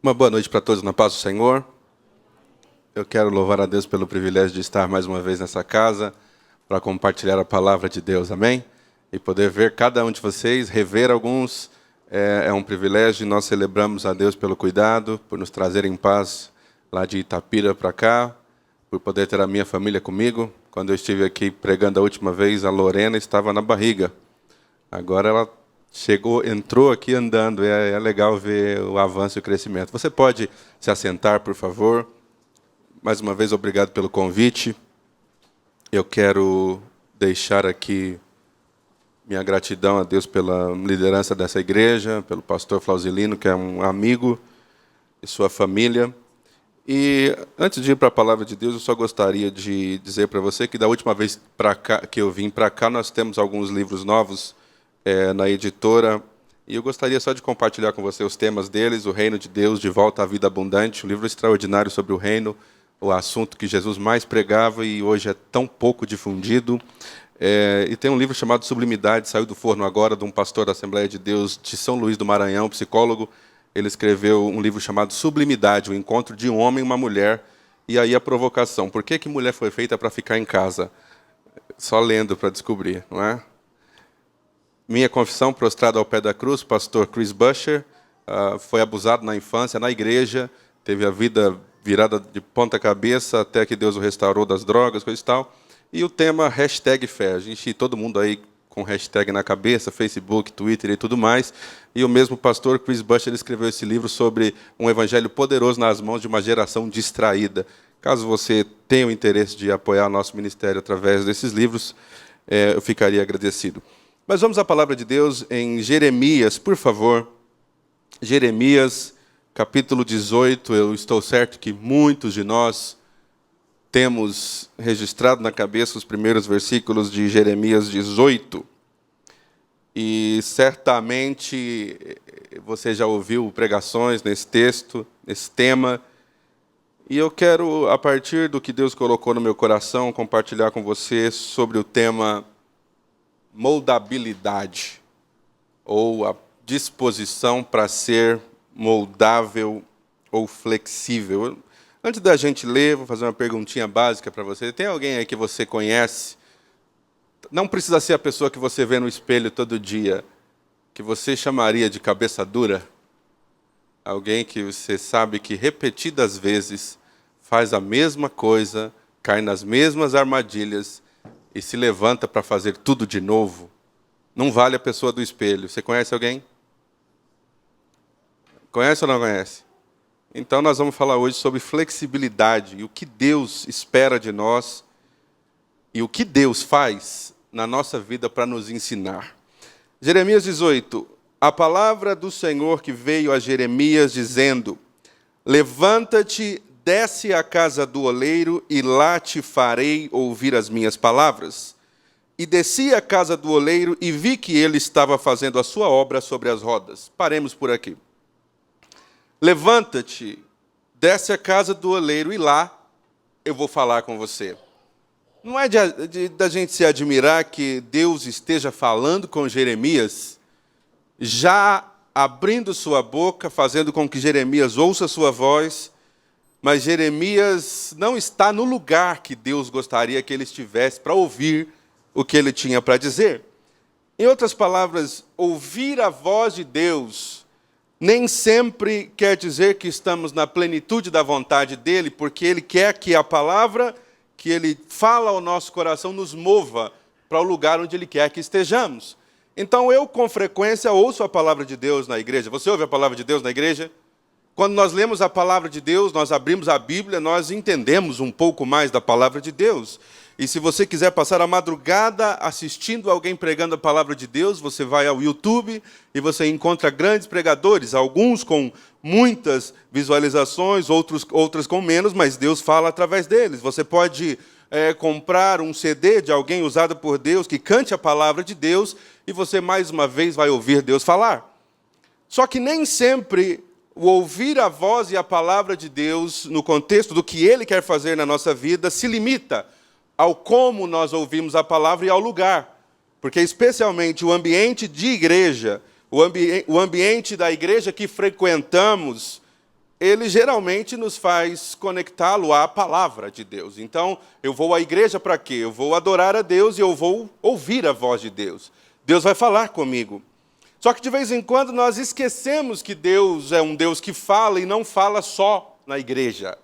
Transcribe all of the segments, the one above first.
Uma boa noite para todos na paz do Senhor. Eu quero louvar a Deus pelo privilégio de estar mais uma vez nessa casa para compartilhar a palavra de Deus, amém? E poder ver cada um de vocês, rever alguns, é um privilégio. Nós celebramos a Deus pelo cuidado, por nos trazer em paz lá de Itapira para cá, por poder ter a minha família comigo. Quando eu estive aqui pregando a última vez, a Lorena estava na barriga. Agora ela entrou aqui andando. É legal ver o avanço e o crescimento. Você pode se assentar, por favor. Mais uma vez, obrigado pelo convite. Eu quero deixar aqui minha gratidão a Deus pela liderança dessa igreja, pelo pastor Flausilino, que é um amigo, e sua família. E antes de ir para a palavra de Deus, eu só gostaria de dizer para você que da última vez que eu vim para cá, nós temos alguns livros novos na editora, e eu gostaria só de compartilhar com você os temas deles: o Reino de Deus, de volta à vida abundante, um livro extraordinário sobre o reino, o assunto que Jesus mais pregava e hoje é tão pouco difundido. E tem um livro chamado Sublimidade, saiu do forno agora, de um pastor da Assembleia de Deus de São Luís do Maranhão, psicólogo. Ele escreveu um livro chamado Sublimidade, o encontro de um homem e uma mulher, e aí a provocação: por que mulher foi feita para ficar em casa? Só lendo para descobrir, não é? Minha confissão, prostrado ao pé da cruz, pastor Chris Buescher, foi abusado na infância, na igreja, teve a vida virada de ponta cabeça até que Deus o restaurou das drogas, coisa e tal. E o tema #fé, a gente, todo mundo aí com hashtag na cabeça, Facebook, Twitter e tudo mais. E o mesmo pastor Chris Buescher escreveu esse livro sobre um evangelho poderoso nas mãos de uma geração distraída. Caso você tenha o interesse de apoiar nosso ministério através desses livros, eu ficaria agradecido. Mas vamos à palavra de Deus em Jeremias, por favor. Jeremias, capítulo 18. Eu estou certo que muitos de nós temos registrado na cabeça os primeiros versículos de Jeremias 18. E certamente você já ouviu pregações nesse texto, nesse tema. E eu quero, a partir do que Deus colocou no meu coração, compartilhar com você sobre o tema moldabilidade, ou a disposição para ser moldável ou flexível. Antes da gente ler, vou fazer uma perguntinha básica para você. Tem alguém aí que você conhece? Não precisa ser a pessoa que você vê no espelho todo dia, que você chamaria de cabeça dura? Alguém que você sabe que repetidas vezes faz a mesma coisa, cai nas mesmas armadilhas e se levanta para fazer tudo de novo? Não vale a pessoa do espelho. Você conhece alguém? Conhece ou não conhece? Então nós vamos falar hoje sobre flexibilidade e o que Deus espera de nós e o que Deus faz na nossa vida para nos ensinar. Jeremias 18. A palavra do Senhor que veio a Jeremias dizendo: levanta-te, desce à casa do oleiro, e lá te farei ouvir as minhas palavras. E desci à casa do oleiro e vi que ele estava fazendo a sua obra sobre as rodas. Paremos por aqui. Levanta-te, desce à casa do oleiro, e lá eu vou falar com você. Não é da gente se admirar que Deus esteja falando com Jeremias, já abrindo sua boca, fazendo com que Jeremias ouça sua voz, mas Jeremias não está no lugar que Deus gostaria que ele estivesse para ouvir o que ele tinha para dizer. Em outras palavras, ouvir a voz de Deus nem sempre quer dizer que estamos na plenitude da vontade dele, porque ele quer que a palavra que ele fala ao nosso coração nos mova para o lugar onde ele quer que estejamos. Então eu, com frequência, ouço a palavra de Deus na igreja. Você ouve a palavra de Deus na igreja? Quando nós lemos a palavra de Deus, nós abrimos a Bíblia, nós entendemos um pouco mais da palavra de Deus. E se você quiser passar a madrugada assistindo alguém pregando a palavra de Deus, você vai ao YouTube e você encontra grandes pregadores, alguns com muitas visualizações, outras com menos, mas Deus fala através deles. Você pode comprar um CD de alguém usado por Deus que cante a palavra de Deus e você mais uma vez vai ouvir Deus falar. Só que nem sempre o ouvir a voz e a palavra de Deus no contexto do que Ele quer fazer na nossa vida se limita ao como nós ouvimos a palavra e ao lugar. Porque especialmente o ambiente de igreja, o ambiente da igreja que frequentamos, ele geralmente nos faz conectá-lo à palavra de Deus. Então, eu vou à igreja para quê? Eu vou adorar a Deus e eu vou ouvir a voz de Deus. Deus vai falar comigo. Só que de vez em quando nós esquecemos que Deus é um Deus que fala e não fala só na igreja.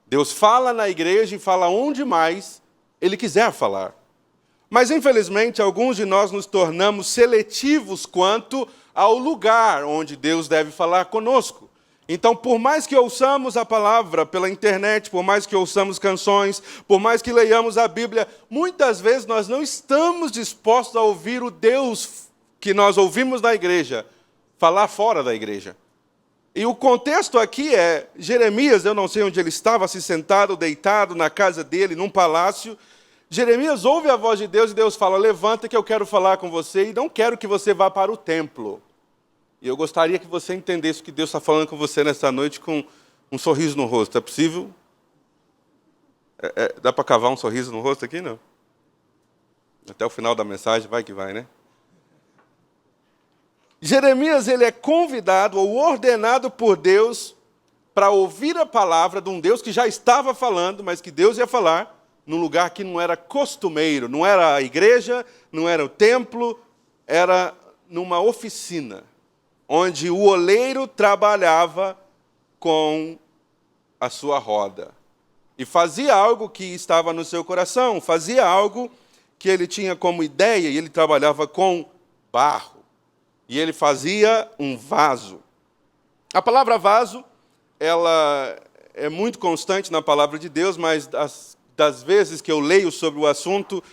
Deus fala na igreja e fala onde mais Ele quiser falar. Mas, infelizmente, alguns de nós nos tornamos seletivos quanto ao lugar onde Deus deve falar conosco. Então, por mais que ouçamos a palavra pela internet, por mais que ouçamos canções, por mais que leiamos a Bíblia, muitas vezes nós não estamos dispostos a ouvir o Deus que nós ouvimos na igreja falar fora da igreja. E o contexto aqui é Jeremias, eu não sei onde ele estava, se sentado, deitado na casa dele, num palácio. Jeremias ouve a voz de Deus e Deus fala, levanta que eu quero falar com você e não quero que você vá para o templo. E eu gostaria que você entendesse o que Deus está falando com você nesta noite com um sorriso no rosto. É possível? Dá para cavar um sorriso no rosto aqui? Não. Até o final da mensagem, vai que vai, né? Jeremias, ele é convidado ou ordenado por Deus para ouvir a palavra de um Deus que já estava falando, mas que Deus ia falar num lugar que não era costumeiro. Não era a igreja, não era o templo, era numa oficina, onde o oleiro trabalhava com a sua roda. E fazia algo que estava no seu coração, fazia algo que ele tinha como ideia, e ele trabalhava com barro. E ele fazia um vaso. A palavra vaso, ela é muito constante na palavra de Deus, mas das vezes que eu leio sobre o assunto,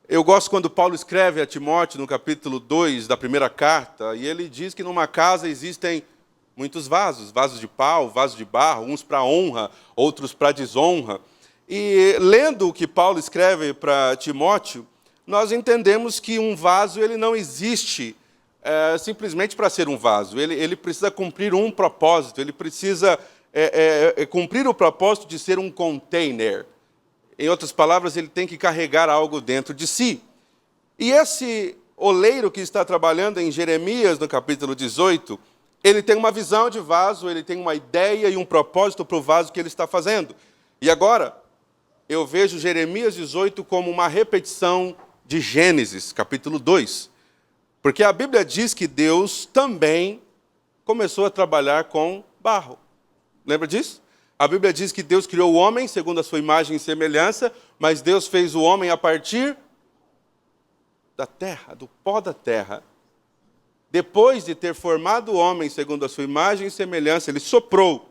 eu gosto quando Paulo escreve a Timóteo, no capítulo 2 da primeira carta, e ele diz que numa casa existem muitos vasos, vasos de pau, vasos de barro, uns para honra, outros para desonra. E lendo o que Paulo escreve para Timóteo, nós entendemos que um vaso ele não existe simplesmente para ser um vaso. Ele precisa cumprir um propósito, ele precisa cumprir o propósito de ser um container. Em outras palavras, ele tem que carregar algo dentro de si. E esse oleiro que está trabalhando em Jeremias, no capítulo 18, ele tem uma visão de vaso, ele tem uma ideia e um propósito para o vaso que ele está fazendo. E agora, eu vejo Jeremias 18 como uma repetição de Gênesis, capítulo 2. Porque a Bíblia diz que Deus também começou a trabalhar com barro. Lembra disso? A Bíblia diz que Deus criou o homem segundo a sua imagem e semelhança, mas Deus fez o homem a partir da terra, do pó da terra. Depois de ter formado o homem segundo a sua imagem e semelhança, ele soprou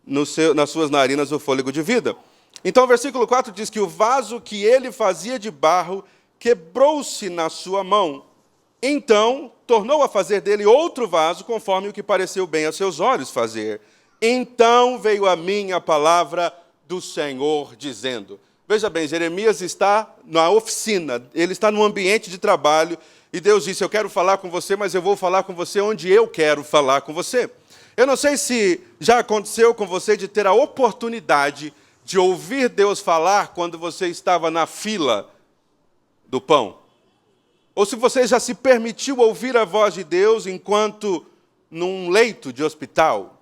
nas suas narinas o fôlego de vida. Então o versículo 4 diz que o vaso que ele fazia de barro quebrou-se na sua mão. Então tornou a fazer dele outro vaso, conforme o que pareceu bem aos seus olhos fazer. Então veio a mim a palavra do Senhor, dizendo... Veja bem, Jeremias está na oficina, ele está no ambiente de trabalho, e Deus disse, eu quero falar com você, mas eu vou falar com você onde eu quero falar com você. Eu não sei se já aconteceu com você de ter a oportunidade de ouvir Deus falar quando você estava na fila do pão. Ou se você já se permitiu ouvir a voz de Deus enquanto num leito de hospital.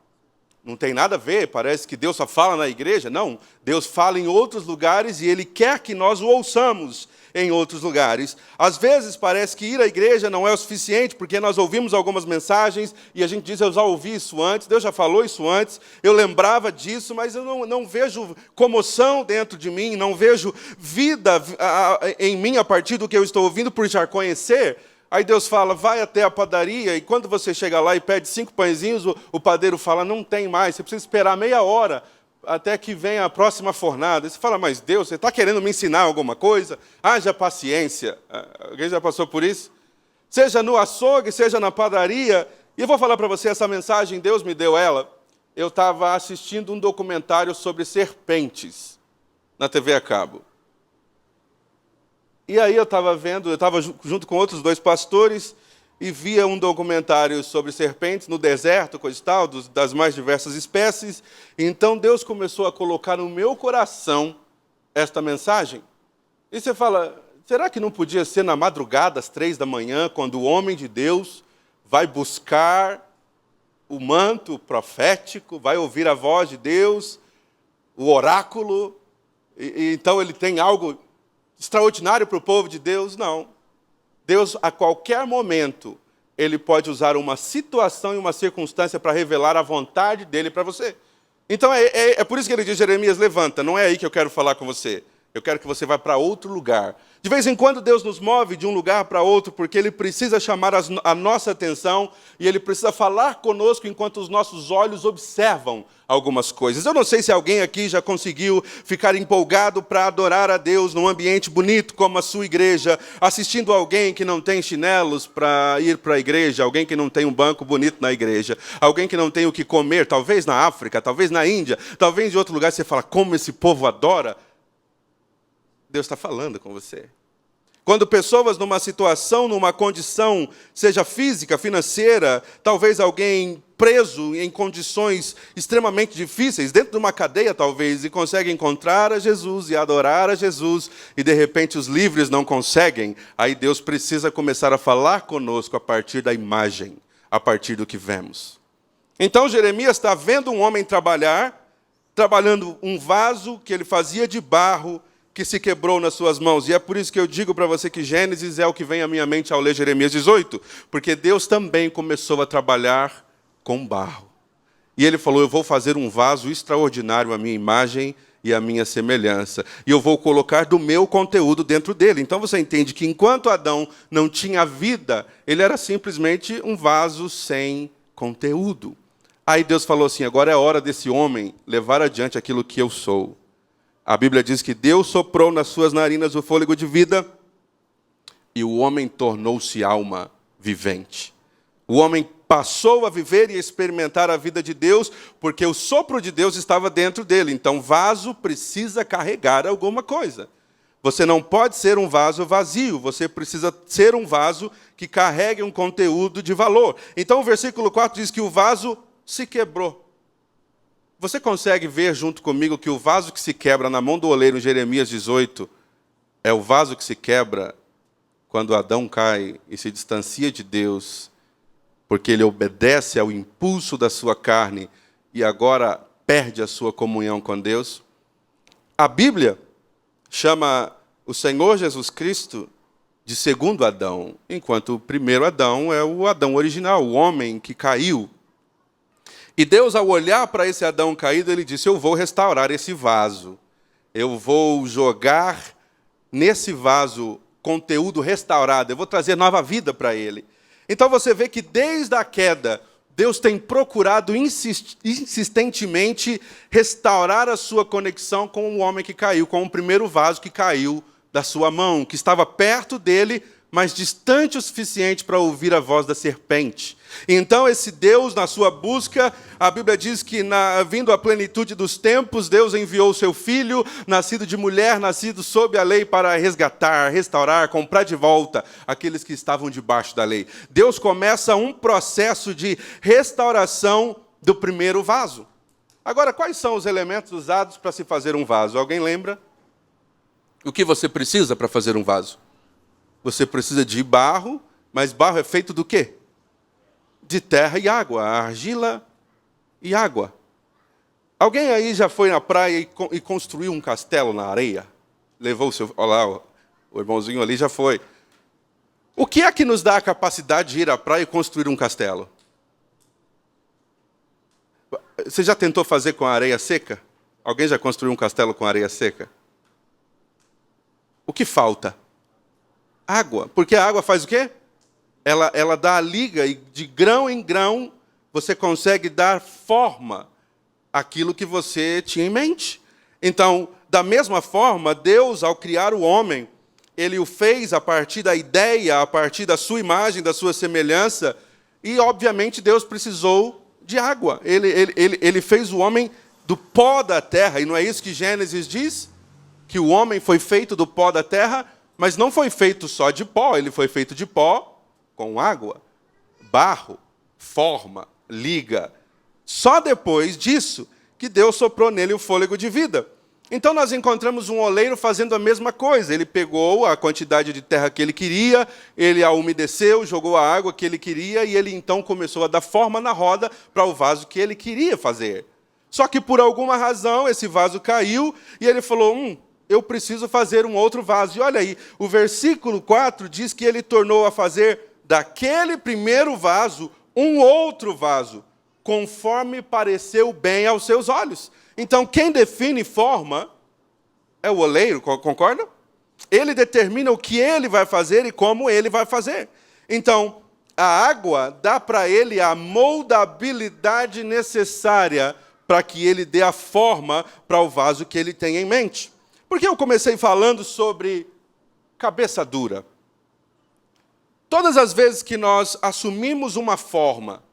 Não tem nada a ver, parece que Deus só fala na igreja. Não, Deus fala em outros lugares e Ele quer que nós o ouçamos em outros lugares. Às vezes parece que ir à igreja não é o suficiente, porque nós ouvimos algumas mensagens e a gente diz, eu já ouvi isso antes, Deus já falou isso antes, eu lembrava disso, mas eu não vejo comoção dentro de mim, não vejo vida em mim a partir do que eu estou ouvindo por já conhecer. Aí Deus fala, vai até a padaria, e quando você chega lá e pede 5 pãezinhos, o padeiro fala, não tem mais, você precisa esperar meia hora até que venha a próxima fornada. Aí você fala, mas Deus, você está querendo me ensinar alguma coisa? Haja paciência. Alguém já passou por isso? Seja no açougue, seja na padaria. E eu vou falar para você, essa mensagem, Deus me deu ela. Eu estava assistindo um documentário sobre serpentes na TV a cabo. E aí eu estava junto com outros 2 pastores e via um documentário sobre serpentes no deserto, coisa e tal, das mais diversas espécies. Então Deus começou a colocar no meu coração esta mensagem. E você fala, será que não podia ser na madrugada, às 3 da manhã, quando o homem de Deus vai buscar o manto profético, vai ouvir a voz de Deus, o oráculo, e então ele tem algo extraordinário para o povo de Deus? Não. Deus, a qualquer momento, ele pode usar uma situação e uma circunstância para revelar a vontade dele para você. Então, é por isso que ele diz, Jeremias, levanta, não é aí que eu quero falar com você. Eu quero que você vá para outro lugar. De vez em quando, Deus nos move de um lugar para outro, porque Ele precisa chamar a nossa atenção e Ele precisa falar conosco enquanto os nossos olhos observam algumas coisas. Eu não sei se alguém aqui já conseguiu ficar empolgado para adorar a Deus num ambiente bonito como a sua igreja, assistindo alguém que não tem chinelos para ir para a igreja, alguém que não tem um banco bonito na igreja, alguém que não tem o que comer, talvez na África, talvez na Índia, talvez em outro lugar. Você fala, como esse povo adora? Deus está falando com você. Quando pessoas numa situação, numa condição, seja física, financeira, talvez alguém preso em condições extremamente difíceis, dentro de uma cadeia talvez, e consegue encontrar a Jesus e adorar a Jesus, e de repente os livres não conseguem, aí Deus precisa começar a falar conosco a partir da imagem, a partir do que vemos. Então Jeremias está vendo um homem trabalhando um vaso que ele fazia de barro, que se quebrou nas suas mãos. E é por isso que eu digo para você que Gênesis é o que vem à minha mente ao ler Jeremias 18, porque Deus também começou a trabalhar com barro. E ele falou, eu vou fazer um vaso extraordinário à minha imagem e à minha semelhança. E eu vou colocar do meu conteúdo dentro dele. Então você entende que enquanto Adão não tinha vida, ele era simplesmente um vaso sem conteúdo. Aí Deus falou assim, agora é hora desse homem levar adiante aquilo que eu sou. A Bíblia diz que Deus soprou nas suas narinas o fôlego de vida e o homem tornou-se alma vivente. O homem passou a viver e experimentar a vida de Deus porque o sopro de Deus estava dentro dele. Então, vaso precisa carregar alguma coisa. Você não pode ser um vaso vazio, você precisa ser um vaso que carregue um conteúdo de valor. Então, o versículo 4 diz que o vaso se quebrou. Você consegue ver junto comigo que o vaso que se quebra na mão do oleiro em Jeremias 18 é o vaso que se quebra quando Adão cai e se distancia de Deus, porque ele obedece ao impulso da sua carne e agora perde a sua comunhão com Deus? A Bíblia chama o Senhor Jesus Cristo de segundo Adão, enquanto o primeiro Adão é o Adão original, o homem que caiu. E Deus, ao olhar para esse Adão caído, ele disse, eu vou restaurar esse vaso. Eu vou jogar nesse vaso conteúdo restaurado. Eu vou trazer nova vida para ele. Então você vê que desde a queda, Deus tem procurado insistentemente restaurar a sua conexão com o homem que caiu, com o primeiro vaso que caiu da sua mão, que estava perto dele, mas distante o suficiente para ouvir a voz da serpente. Então, esse Deus, na sua busca, a Bíblia diz que, vindo à plenitude dos tempos, Deus enviou o seu Filho, nascido de mulher, nascido sob a lei, para resgatar, restaurar, comprar de volta aqueles que estavam debaixo da lei. Deus começa um processo de restauração do primeiro vaso. Agora, quais são os elementos usados para se fazer um vaso? Alguém lembra? O que você precisa para fazer um vaso? Você precisa de barro, mas barro é feito do quê? De terra e água, argila e água. Alguém aí já foi na praia e construiu um castelo na areia? Levou o seu... Olha lá, o irmãozinho ali já foi. O que é que nos dá a capacidade de ir à praia e construir um castelo? Você já tentou fazer com areia seca? Alguém já construiu um castelo com areia seca? O que falta? Água. Porque a água faz o quê? Ela dá a liga e de grão em grão você consegue dar forma àquilo que você tinha em mente. Então, da mesma forma, Deus, ao criar o homem, Ele o fez a partir da ideia, a partir da sua imagem, da sua semelhança, e, obviamente, Deus precisou de água. Ele fez o homem do pó da terra, e não é isso que Gênesis diz? Que o homem foi feito do pó da terra, mas não foi feito só de pó, ele foi feito de pó com água, barro, forma, liga. Só depois disso que Deus soprou nele o fôlego de vida. Então nós encontramos um oleiro fazendo a mesma coisa. Ele pegou a quantidade de terra que ele queria, ele a umedeceu, jogou a água que ele queria, e ele então começou a dar forma na roda para o vaso que ele queria fazer. Só que por alguma razão esse vaso caiu, e ele falou, eu preciso fazer um outro vaso. E olha aí, o versículo 4 diz que ele tornou a fazer daquele primeiro vaso um outro vaso, conforme pareceu bem aos seus olhos. Então, quem define forma é o oleiro, concorda? Ele determina o que ele vai fazer e como ele vai fazer. Então, a água dá para ele a moldabilidade necessária para que ele dê a forma para o vaso que ele tem em mente. Porque eu comecei falando sobre cabeça dura. Todas as vezes que nós assumimos uma forma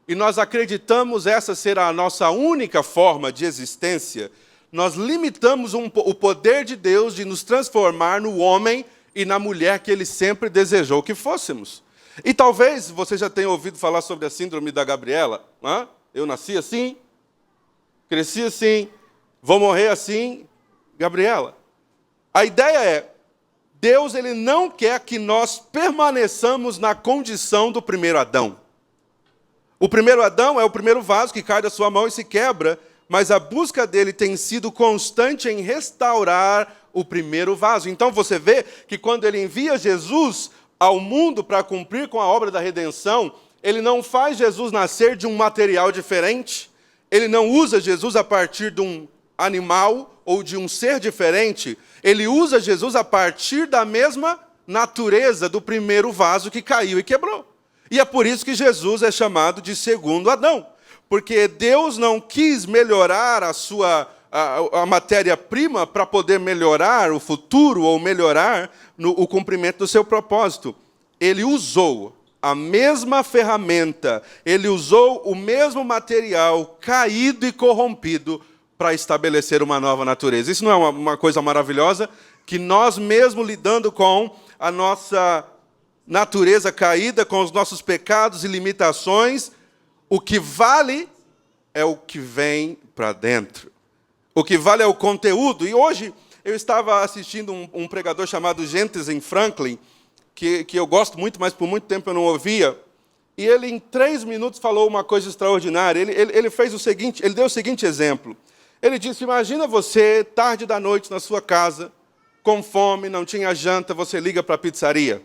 e nós acreditamos essa ser a nossa única forma de existência, nós limitamos o poder de Deus de nos transformar no homem e na mulher que Ele sempre desejou que fôssemos. E talvez você já tenha ouvido falar sobre a síndrome da Gabriela. Eu nasci assim, cresci assim, vou morrer assim. Gabriela, a ideia é, Deus ele não quer que nós permaneçamos na condição do primeiro Adão. O primeiro Adão é o primeiro vaso que cai da sua mão e se quebra, mas a busca dele tem sido constante em restaurar o primeiro vaso. Então você vê que quando ele envia Jesus ao mundo para cumprir com a obra da redenção, ele não faz Jesus nascer de um material diferente, ele não usa Jesus a partir de um animal ou de um ser diferente, ele usa Jesus a partir da mesma natureza do primeiro vaso que caiu e quebrou. E é por isso que Jesus é chamado de segundo Adão, porque Deus não quis melhorar a matéria-prima para poder melhorar o futuro ou melhorar o cumprimento do seu propósito. Ele usou a mesma ferramenta, ele usou o mesmo material caído e corrompido para estabelecer uma nova natureza. Isso não é uma coisa maravilhosa? Que nós mesmos lidando com a nossa natureza caída, com os nossos pecados e limitações, o que vale é o que vem para dentro. O que vale é o conteúdo. E hoje eu estava assistindo um pregador chamado Jentezen Franklin, que eu gosto muito, mas por muito tempo eu não ouvia. E ele, em 3 minutos, falou uma coisa extraordinária. Ele fez o seguinte, ele deu o seguinte exemplo. Ele disse, imagina você, tarde da noite, na sua casa, com fome, não tinha janta, você liga para a pizzaria.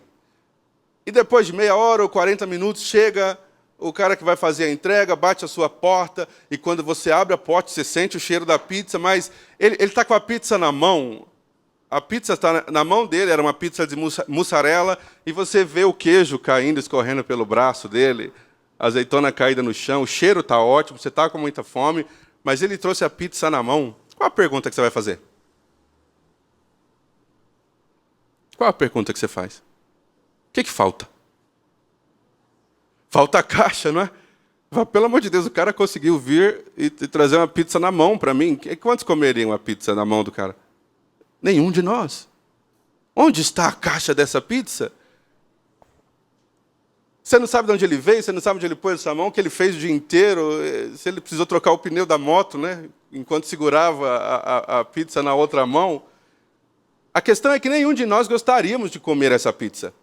E depois de meia hora ou 40 minutos, chega o cara que vai fazer a entrega, bate a sua porta, e quando você abre a porta, você sente o cheiro da pizza, mas ele está com a pizza na mão. A pizza está na mão dele, era uma pizza de mussarela, e você vê o queijo caindo, escorrendo pelo braço dele, a azeitona caída no chão, o cheiro está ótimo, você está com muita fome, mas ele trouxe a pizza na mão. Qual a pergunta que você vai fazer? Qual a pergunta que você faz? O que falta? Falta a caixa, não é? Pelo amor de Deus, o cara conseguiu vir e trazer uma pizza na mão para mim. Quantos comeriam uma pizza na mão do cara? Nenhum de nós. Onde está a caixa dessa pizza? Você não sabe de onde ele veio, você não sabe onde ele pôs essa mão, o que ele fez o dia inteiro, se ele precisou trocar o pneu da moto, né, enquanto segurava a pizza na outra mão. A questão é que nenhum de nós gostaríamos de comer essa pizza.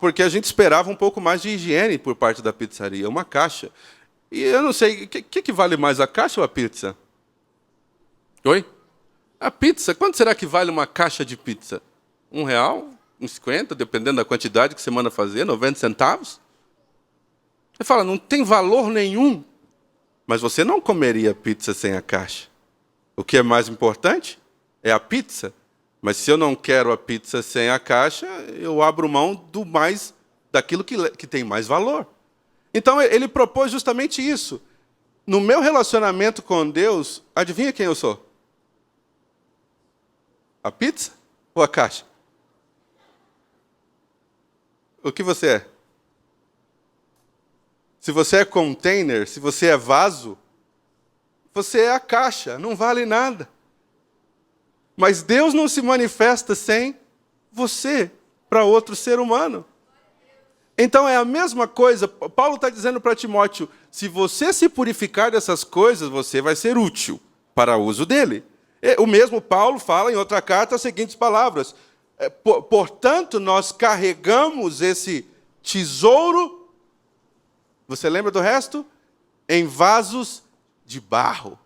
Porque a gente esperava um pouco mais de higiene por parte da pizzaria, uma caixa. E eu não sei, o que vale mais, a caixa ou a pizza? Oi? A pizza, quanto será que vale uma caixa de pizza? R$1? 1,50, dependendo da quantidade que você manda fazer, 90 centavos? Você fala, não tem valor nenhum. Mas você não comeria pizza sem a caixa. O que é mais importante é a pizza. Mas se eu não quero a pizza sem a caixa, eu abro mão daquilo que tem mais valor. Então, ele propôs justamente isso. No meu relacionamento com Deus, adivinha quem eu sou? A pizza ou a caixa? O que você é? Se você é container, se você é vaso, você é a caixa, não vale nada. Mas Deus não se manifesta sem você para outro ser humano. Então é a mesma coisa, Paulo está dizendo para Timóteo, se você se purificar dessas coisas, você vai ser útil para o uso dele. O mesmo Paulo fala em outra carta as seguintes palavras: portanto, nós carregamos esse tesouro, você lembra do resto? Em vasos de barro,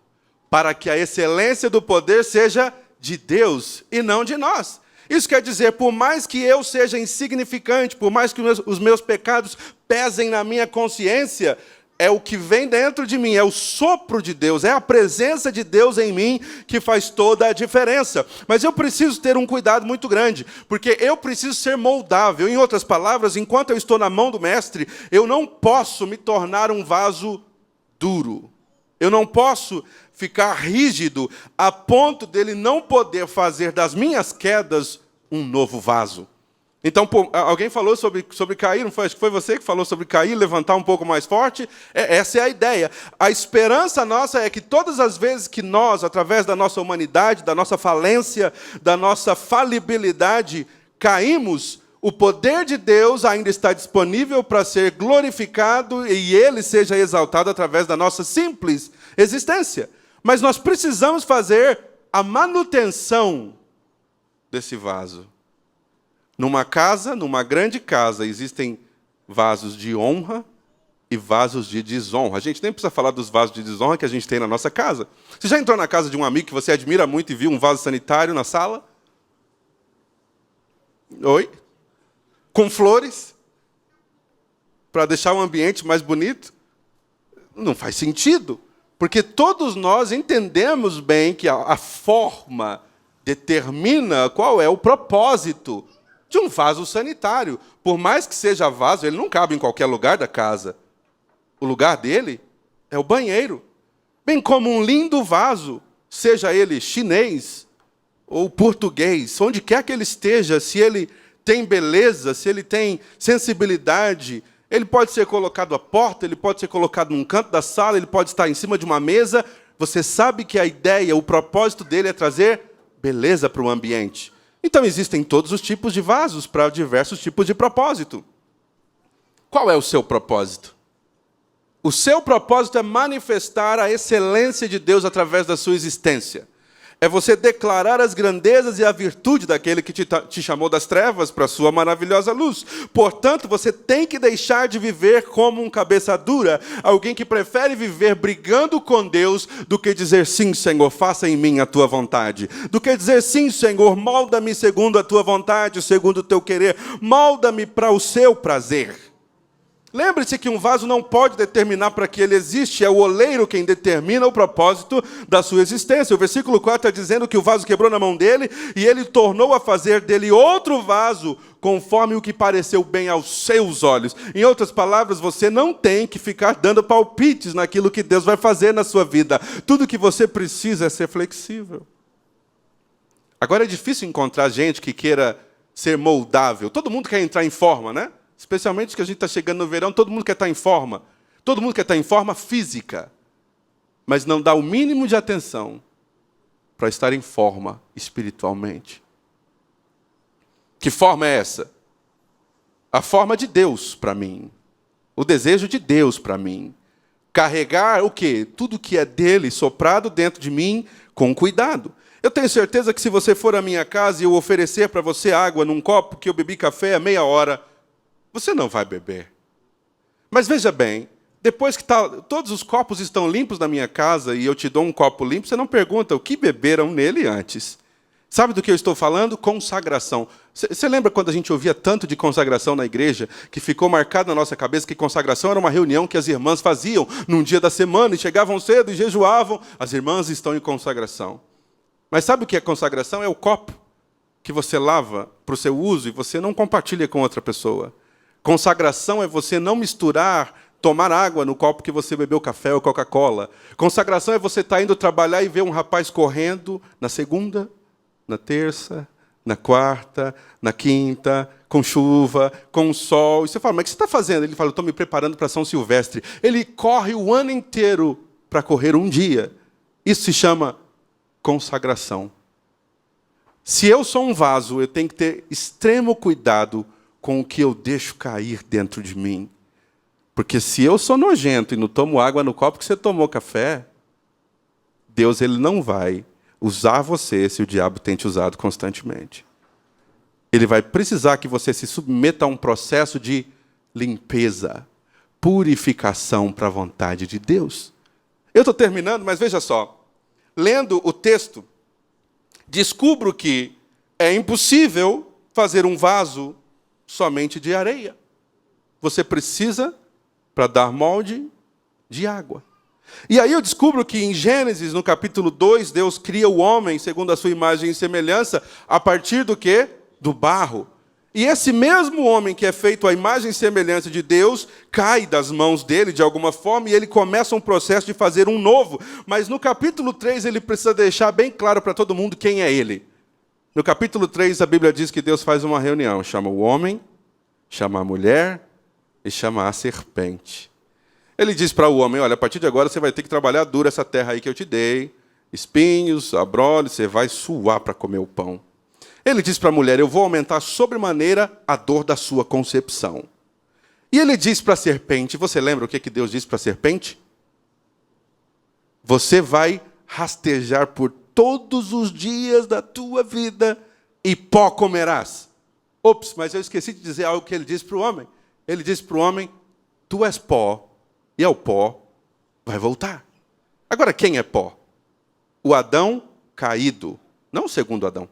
para que a excelência do poder seja de Deus e não de nós. Isso quer dizer, por mais que eu seja insignificante, por mais que os meus pecados pesem na minha consciência, é o que vem dentro de mim, é o sopro de Deus, é a presença de Deus em mim que faz toda a diferença. Mas eu preciso ter um cuidado muito grande, porque eu preciso ser moldável. Em outras palavras, enquanto eu estou na mão do Mestre, eu não posso me tornar um vaso duro. Eu não posso ficar rígido a ponto dele não poder fazer das minhas quedas um novo vaso. Então, alguém falou sobre cair, não foi? Acho que foi você que falou sobre cair, levantar um pouco mais forte. Essa é a ideia. A esperança nossa é que todas as vezes que nós, através da nossa humanidade, da nossa falência, da nossa falibilidade, caímos, o poder de Deus ainda está disponível para ser glorificado e Ele seja exaltado através da nossa simples existência. Mas nós precisamos fazer a manutenção desse vaso. Numa casa, numa grande casa, existem vasos de honra e vasos de desonra. A gente nem precisa falar dos vasos de desonra que a gente tem na nossa casa. Você já entrou na casa de um amigo que você admira muito e viu um vaso sanitário na sala? Oi? Com flores? Para deixar o ambiente mais bonito? Não faz sentido. Porque todos nós entendemos bem que a forma determina qual é o propósito de um vaso sanitário. Por mais que seja vaso, ele não cabe em qualquer lugar da casa. O lugar dele é o banheiro. Bem como um lindo vaso, seja ele chinês ou português, onde quer que ele esteja, se ele tem beleza, se ele tem sensibilidade, ele pode ser colocado à porta, ele pode ser colocado num canto da sala, ele pode estar em cima de uma mesa. Você sabe que a ideia, o propósito dele é trazer beleza para o ambiente. Então, existem todos os tipos de vasos para diversos tipos de propósito. Qual é o seu propósito? O seu propósito é manifestar a excelência de Deus através da sua existência. É você declarar as grandezas e a virtude daquele que te chamou das trevas para a sua maravilhosa luz. Portanto, você tem que deixar de viver como um cabeça dura, alguém que prefere viver brigando com Deus do que dizer, sim, Senhor, faça em mim a tua vontade. Do que dizer, sim, Senhor, molda-me segundo a tua vontade, segundo o teu querer. Molda-me para o seu prazer. Lembre-se que um vaso não pode determinar para que ele existe, é o oleiro quem determina o propósito da sua existência. O versículo 4 está dizendo que o vaso quebrou na mão dele e ele tornou a fazer dele outro vaso, conforme o que pareceu bem aos seus olhos. Em outras palavras, você não tem que ficar dando palpites naquilo que Deus vai fazer na sua vida. Tudo que você precisa é ser flexível. Agora é difícil encontrar gente que queira ser moldável. Todo mundo quer entrar em forma, né? Especialmente que a gente está chegando no verão, todo mundo quer estar em forma. Todo mundo quer estar em forma física. Mas não dá o mínimo de atenção para estar em forma espiritualmente. Que forma é essa? A forma de Deus para mim. O desejo de Deus para mim. Carregar o quê? Tudo que é dele soprado dentro de mim com cuidado. Eu tenho certeza que se você for à minha casa e eu oferecer para você água num copo que eu bebi café há meia hora, você não vai beber. Mas veja bem, depois que todos os copos estão limpos na minha casa e eu te dou um copo limpo, você não pergunta o que beberam nele antes. Sabe do que eu estou falando? Consagração. Você lembra quando a gente ouvia tanto de consagração na igreja, que ficou marcado na nossa cabeça que consagração era uma reunião que as irmãs faziam num dia da semana e chegavam cedo e jejuavam. As irmãs estão em consagração. Mas sabe o que é consagração? É o copo que você lava para o seu uso e você não compartilha com outra pessoa. Consagração é você não misturar, tomar água no copo que você bebeu café ou Coca-Cola. Consagração é você estar indo trabalhar e ver um rapaz correndo na segunda, na terça, na quarta, na quinta, com chuva, com sol. E você fala, mas o que você está fazendo? Ele fala, estou me preparando para São Silvestre. Ele corre o ano inteiro para correr um dia. Isso se chama consagração. Se eu sou um vaso, eu tenho que ter extremo cuidado com o que eu deixo cair dentro de mim. Porque se eu sou nojento e não tomo água no copo que você tomou café, Deus ele não vai usar você se o diabo tem te usado constantemente. Ele vai precisar que você se submeta a um processo de limpeza, purificação para a vontade de Deus. Eu estou terminando, mas veja só. Lendo o texto, descubro que é impossível fazer um vaso somente de areia. Você precisa, para dar molde, de água. E aí eu descubro que em Gênesis, no capítulo 2, Deus cria o homem segundo a sua imagem e semelhança, a partir do quê? Do barro. E esse mesmo homem que é feito à imagem e semelhança de Deus, cai das mãos dele de alguma forma, e ele começa um processo de fazer um novo. Mas no capítulo 3 ele precisa deixar bem claro para todo mundo quem é ele. No capítulo 3 a Bíblia diz que Deus faz uma reunião, chama o homem, chama a mulher e chama a serpente. Ele diz para o homem, olha, a partir de agora você vai ter que trabalhar duro essa terra aí que eu te dei, espinhos, abrolhos, você vai suar para comer o pão. Ele diz para a mulher, eu vou aumentar sobremaneira a dor da sua concepção. E ele diz para a serpente, você lembra o que Deus disse para a serpente? Você vai rastejar por todos os dias da tua vida e pó comerás. Ops, mas eu esqueci de dizer algo que ele disse para o homem. Ele disse para o homem, tu és pó, e ao pó vai voltar. Agora, quem é pó? O Adão caído, não o segundo Adão.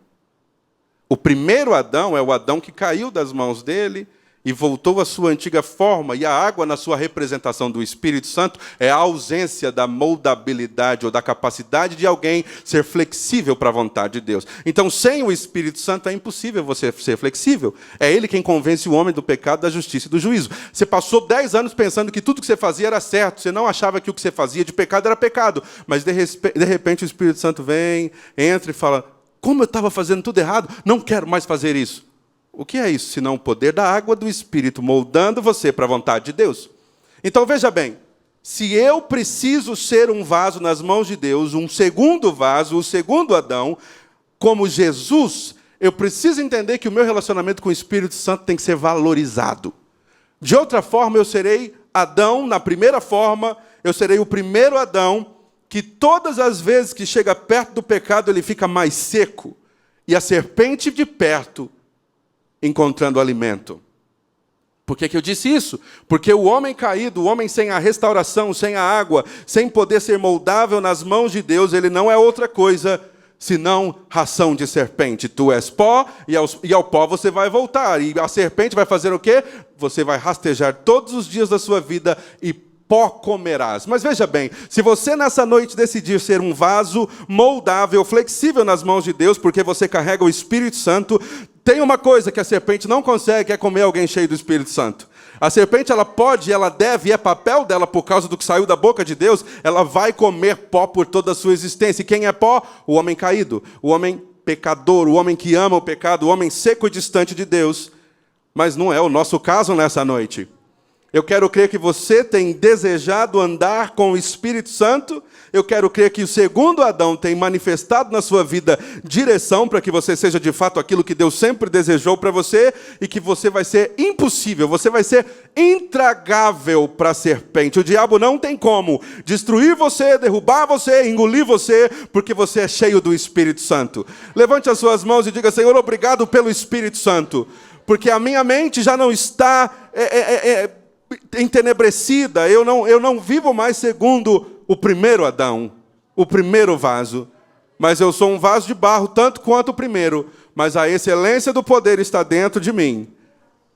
O primeiro Adão é o Adão que caiu das mãos dele e voltou à sua antiga forma. E a água, na sua representação do Espírito Santo, é a ausência da moldabilidade ou da capacidade de alguém ser flexível para a vontade de Deus. Então, sem o Espírito Santo, é impossível você ser flexível. É Ele quem convence o homem do pecado, da justiça e do juízo. Você passou 10 anos pensando que tudo que você fazia era certo. Você não achava que o que você fazia de pecado era pecado. Mas, de repente, o Espírito Santo vem, entra e fala, como eu estava fazendo tudo errado, não quero mais fazer isso. O que é isso, senão o poder da água do Espírito moldando você para a vontade de Deus? Então, veja bem, se eu preciso ser um vaso nas mãos de Deus, um segundo vaso, o segundo Adão, como Jesus, eu preciso entender que o meu relacionamento com o Espírito Santo tem que ser valorizado. De outra forma, eu serei Adão, na primeira forma, eu serei o primeiro Adão, que todas as vezes que chega perto do pecado, ele fica mais seco. E a serpente de perto, encontrando alimento. Por que eu disse isso? Porque o homem caído, o homem sem a restauração, sem a água, sem poder ser moldável nas mãos de Deus, ele não é outra coisa senão ração de serpente. Tu és pó e ao pó você vai voltar. E a serpente vai fazer o quê? Você vai rastejar todos os dias da sua vida e pó comerás. Mas veja bem, se você nessa noite decidir ser um vaso moldável, flexível nas mãos de Deus, porque você carrega o Espírito Santo, tem uma coisa que a serpente não consegue, que é comer alguém cheio do Espírito Santo. A serpente, ela pode, ela deve, e é papel dela, por causa do que saiu da boca de Deus, ela vai comer pó por toda a sua existência. E quem é pó? O homem caído, o homem pecador, o homem que ama o pecado, o homem seco e distante de Deus. Mas não é o nosso caso nessa noite. Eu quero crer que você tem desejado andar com o Espírito Santo. Eu quero crer que o segundo Adão tem manifestado na sua vida direção para que você seja de fato aquilo que Deus sempre desejou para você e que você vai ser impossível, você vai ser intragável para a serpente. O diabo não tem como destruir você, derrubar você, engolir você, porque você é cheio do Espírito Santo. Levante as suas mãos e diga, Senhor, obrigado pelo Espírito Santo, porque a minha mente já não está entenebrecida, eu não vivo mais segundo o primeiro Adão, o primeiro vaso, mas eu sou um vaso de barro tanto quanto o primeiro, mas a excelência do poder está dentro de mim,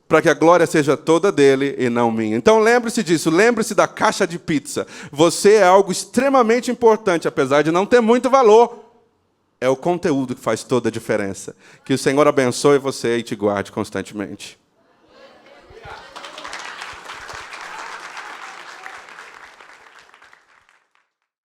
para que a glória seja toda dele e não minha. Então lembre-se disso, lembre-se da caixa de pizza. Você é algo extremamente importante, apesar de não ter muito valor. É o conteúdo que faz toda a diferença. Que o Senhor abençoe você e te guarde constantemente.